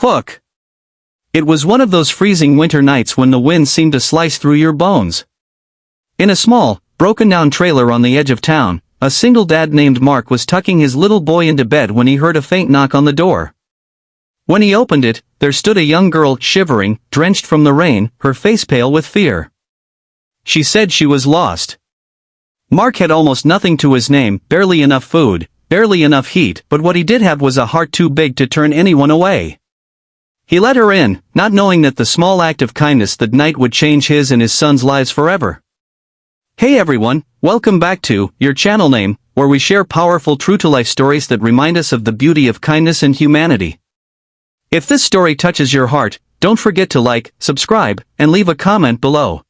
Hook! It was one of those freezing winter nights when the wind seemed to slice through your bones. In a small, broken-down trailer on the edge of town, a single dad named Mark was tucking his little boy into bed when he heard a faint knock on the door. When he opened it, there stood a young girl, shivering, drenched from the rain, her face pale with fear. She said she was lost. Mark had almost nothing to his name, barely enough food, barely enough heat, but what he did have was a heart too big to turn anyone away. He let her in, not knowing that the small act of kindness that night would change his and his son's lives forever. Hey everyone, welcome back to Your Channel Name, where we share powerful true-to-life stories that remind us of the beauty of kindness and humanity. If this story touches your heart, don't forget to like, subscribe, and leave a comment below.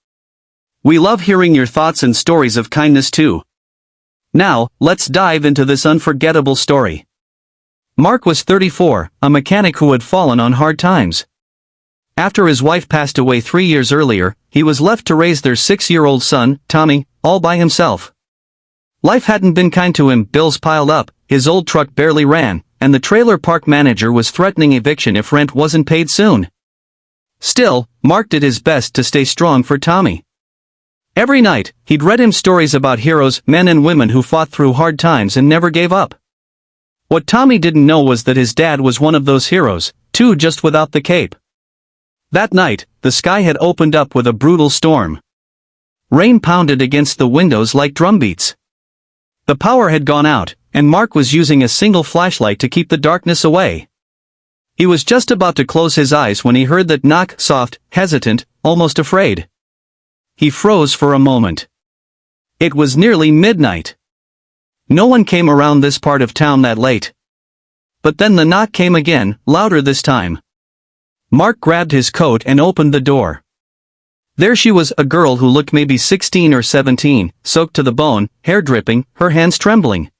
We love hearing your thoughts and stories of kindness too. Now, let's dive into this unforgettable story. Mark was 34, a mechanic who had fallen on hard times. After his wife passed away 3 years earlier, he was left to raise their 6-year-old son, Tommy, all by himself. Life hadn't been kind to him, bills piled up, his old truck barely ran, and the trailer park manager was threatening eviction if rent wasn't paid soon. Still, Mark did his best to stay strong for Tommy. Every night, he'd read him stories about heroes, men and women who fought through hard times and never gave up. What Tommy didn't know was that his dad was one of those heroes, too, just without the cape. That night, the sky had opened up with a brutal storm. Rain pounded against the windows like drumbeats. The power had gone out, and Mark was using a single flashlight to keep the darkness away. He was just about to close his eyes when he heard that knock, soft, hesitant, almost afraid. He froze for a moment. It was nearly midnight. No one came around this part of town that late. But then the knock came again, louder this time. Mark grabbed his coat and opened the door. There she was, a girl who looked maybe 16 or 17, soaked to the bone, hair dripping, her hands trembling.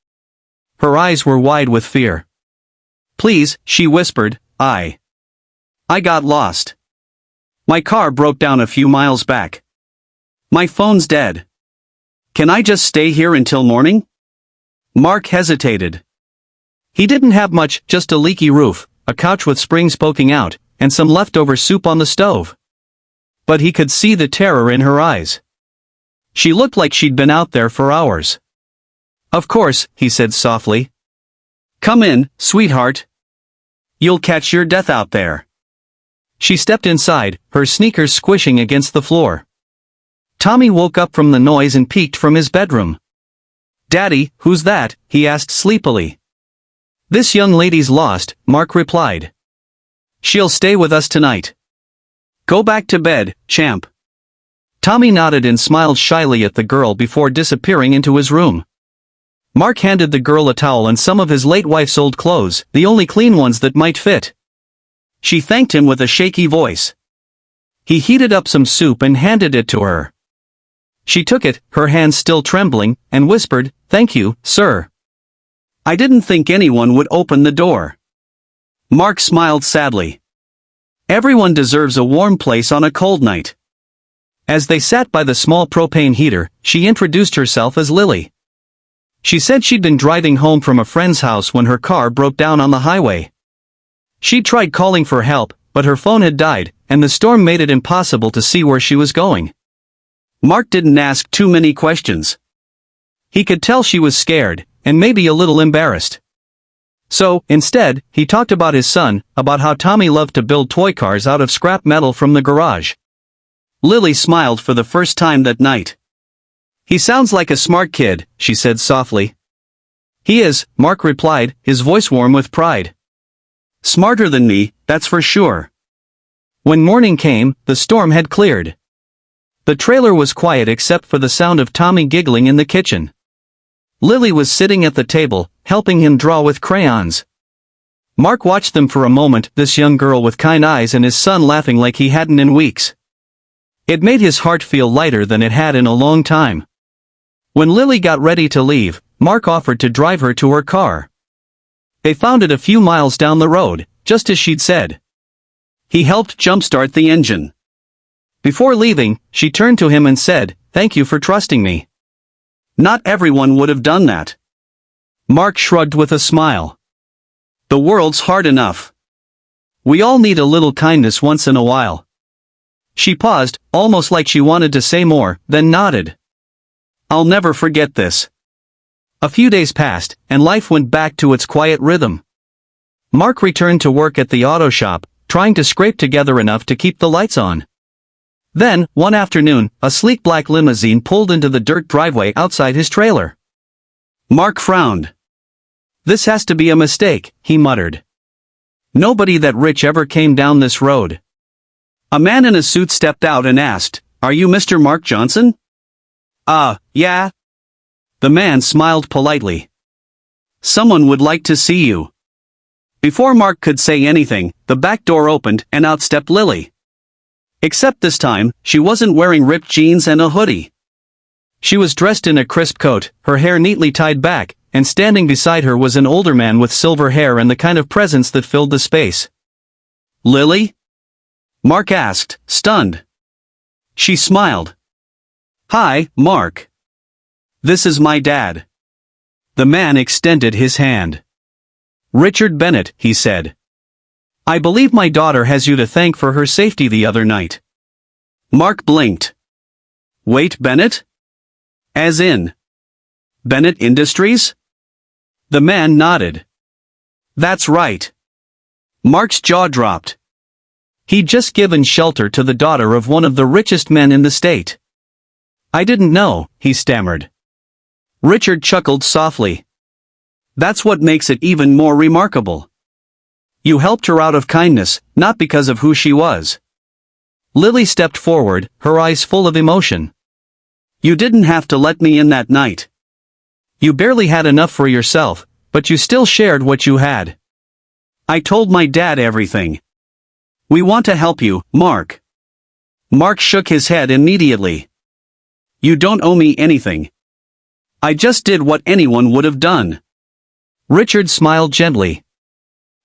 Her eyes were wide with fear. "Please," she whispered, I got lost. My car broke down a few miles back. My phone's dead. Can I just stay here until morning?" Mark hesitated. He didn't have much, just a leaky roof, a couch with springs poking out, and some leftover soup on the stove. But he could see the terror in her eyes. She looked like she'd been out there for hours. "Of course," he said softly. "Come in, sweetheart. You'll catch your death out there." She stepped inside, her sneakers squishing against the floor. Tommy woke up from the noise and peeked from his bedroom. "Daddy, who's that?" he asked sleepily. "This young lady's lost," Mark replied. "She'll stay with us tonight. Go back to bed, champ." Tommy nodded and smiled shyly at the girl before disappearing into his room. Mark handed the girl a towel and some of his late wife's old clothes, the only clean ones that might fit. She thanked him with a shaky voice. He heated up some soup and handed it to her. She took it, her hands still trembling, and whispered, "Thank you, sir. I didn't think anyone would open the door." Mark smiled sadly. Everyone deserves a warm place on a cold night. As they sat by the small propane heater, she introduced herself as Lily. She said she'd been driving home from a friend's house when her car broke down on the highway. She'd tried calling for help, but her phone had died, and the storm made it impossible to see where she was going. Mark didn't ask too many questions. He could tell she was scared, and maybe a little embarrassed. So, instead, he talked about his son, about how Tommy loved to build toy cars out of scrap metal from the garage. Lily smiled for the first time that night. "He sounds like a smart kid," she said softly. "He is," Mark replied, his voice warm with pride. "Smarter than me, that's for sure." When morning came, the storm had cleared. The trailer was quiet except for the sound of Tommy giggling in the kitchen. Lily was sitting at the table, helping him draw with crayons. Mark watched them for a moment, this young girl with kind eyes and his son laughing like he hadn't in weeks. It made his heart feel lighter than it had in a long time. When Lily got ready to leave, Mark offered to drive her to her car. They found it a few miles down the road, just as she'd said. He helped jumpstart the engine. Before leaving, she turned to him and said, "Thank you for trusting me. Not everyone would have done that." Mark shrugged with a smile. "The world's hard enough. We all need a little kindness once in a while." She paused, almost like she wanted to say more, then nodded. "I'll never forget this." A few days passed, and life went back to its quiet rhythm. Mark returned to work at the auto shop, trying to scrape together enough to keep the lights on. Then, one afternoon, a sleek black limousine pulled into the dirt driveway outside his trailer. Mark frowned. "This has to be a mistake," he muttered. "Nobody that rich ever came down this road." A man in a suit stepped out and asked, "Are you Mr. Mark Johnson?" Yeah." The man smiled politely. "Someone would like to see you." Before Mark could say anything, the back door opened and out stepped Lily. Except this time, she wasn't wearing ripped jeans and a hoodie. She was dressed in a crisp coat, her hair neatly tied back, and standing beside her was an older man with silver hair and the kind of presence that filled the space. "Lily?" Mark asked, stunned. She smiled. "Hi, Mark. This is my dad." The man extended his hand. "Richard Bennett," he said. "I believe my daughter has you to thank for her safety the other night." Mark blinked. "Wait, Bennett? As in Bennett Industries?" The man nodded. "That's right." Mark's jaw dropped. He'd just given shelter to the daughter of one of the richest men in the state. "I didn't know," he stammered. Richard chuckled softly. "That's what makes it even more remarkable. You helped her out of kindness, not because of who she was." Lily stepped forward, her eyes full of emotion. "You didn't have to let me in that night. You barely had enough for yourself, but you still shared what you had. I told my dad everything. We want to help you, Mark." Mark shook his head immediately. "You don't owe me anything. I just did what anyone would have done." Richard smiled gently.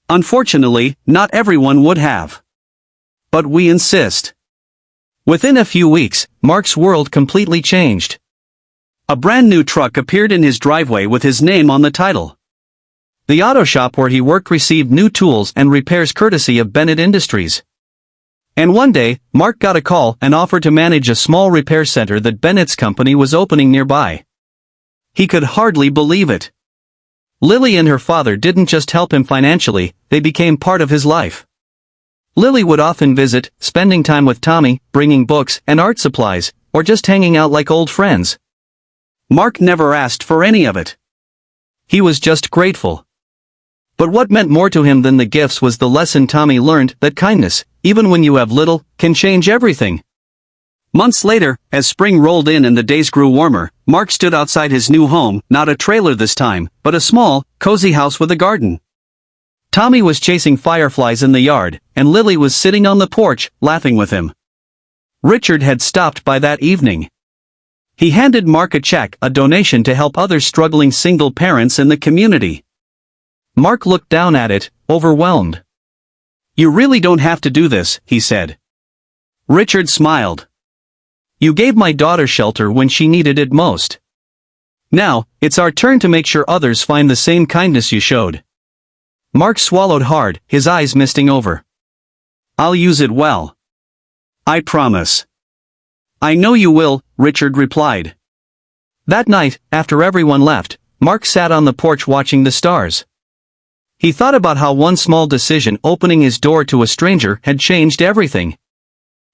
"Unfortunately, not everyone would have. But we insist." Within a few weeks, Mark's world completely changed. A brand new truck appeared in his driveway with his name on the title. The auto shop where he worked received new tools and repairs courtesy of Bennett Industries. And one day, Mark got a call and offered to manage a small repair center that Bennett's company was opening nearby. He could hardly believe it. Lily and her father didn't just help him financially, they became part of his life. Lily would often visit, spending time with Tommy, bringing books and art supplies, or just hanging out like old friends. Mark never asked for any of it. He was just grateful. But what meant more to him than the gifts was the lesson Tommy learned that kindness, even when you have little, can change everything. Months later, as spring rolled in and the days grew warmer, Mark stood outside his new home, not a trailer this time, but a small, cozy house with a garden. Tommy was chasing fireflies in the yard, and Lily was sitting on the porch, laughing with him. Richard had stopped by that evening. He handed Mark a check, a donation to help other struggling single parents in the community. Mark looked down at it, overwhelmed. "You really don't have to do this," he said. Richard smiled. "You gave my daughter shelter when she needed it most. Now, it's our turn to make sure others find the same kindness you showed." Mark swallowed hard, his eyes misting over. "I'll use it well. I promise." "I know you will," Richard replied. That night, after everyone left, Mark sat on the porch watching the stars. He thought about how one small decision opening his door to a stranger had changed everything.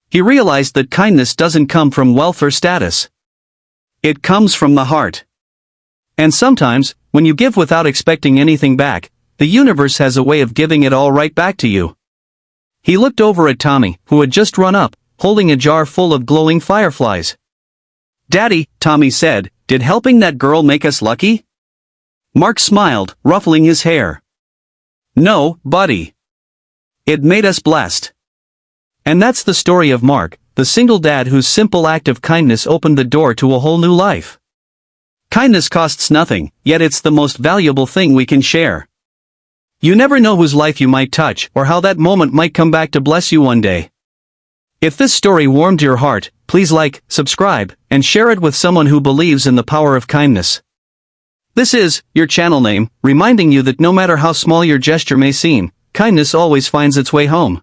He realized that kindness doesn't come from wealth or status. It comes from the heart. And sometimes, when you give without expecting anything back, the universe has a way of giving it all right back to you. He looked over at Tommy, who had just run up, holding a jar full of glowing fireflies. "Daddy," Tommy said, "did helping that girl make us lucky?" Mark smiled, ruffling his hair. "No, buddy. It made us blessed." And that's the story of Mark, the single dad whose simple act of kindness opened the door to a whole new life. Kindness costs nothing, yet it's the most valuable thing we can share. You never know whose life you might touch or how that moment might come back to bless you one day. If this story warmed your heart, please like, subscribe, and share it with someone who believes in the power of kindness. This is your channel name, reminding you that no matter how small your gesture may seem, kindness always finds its way home.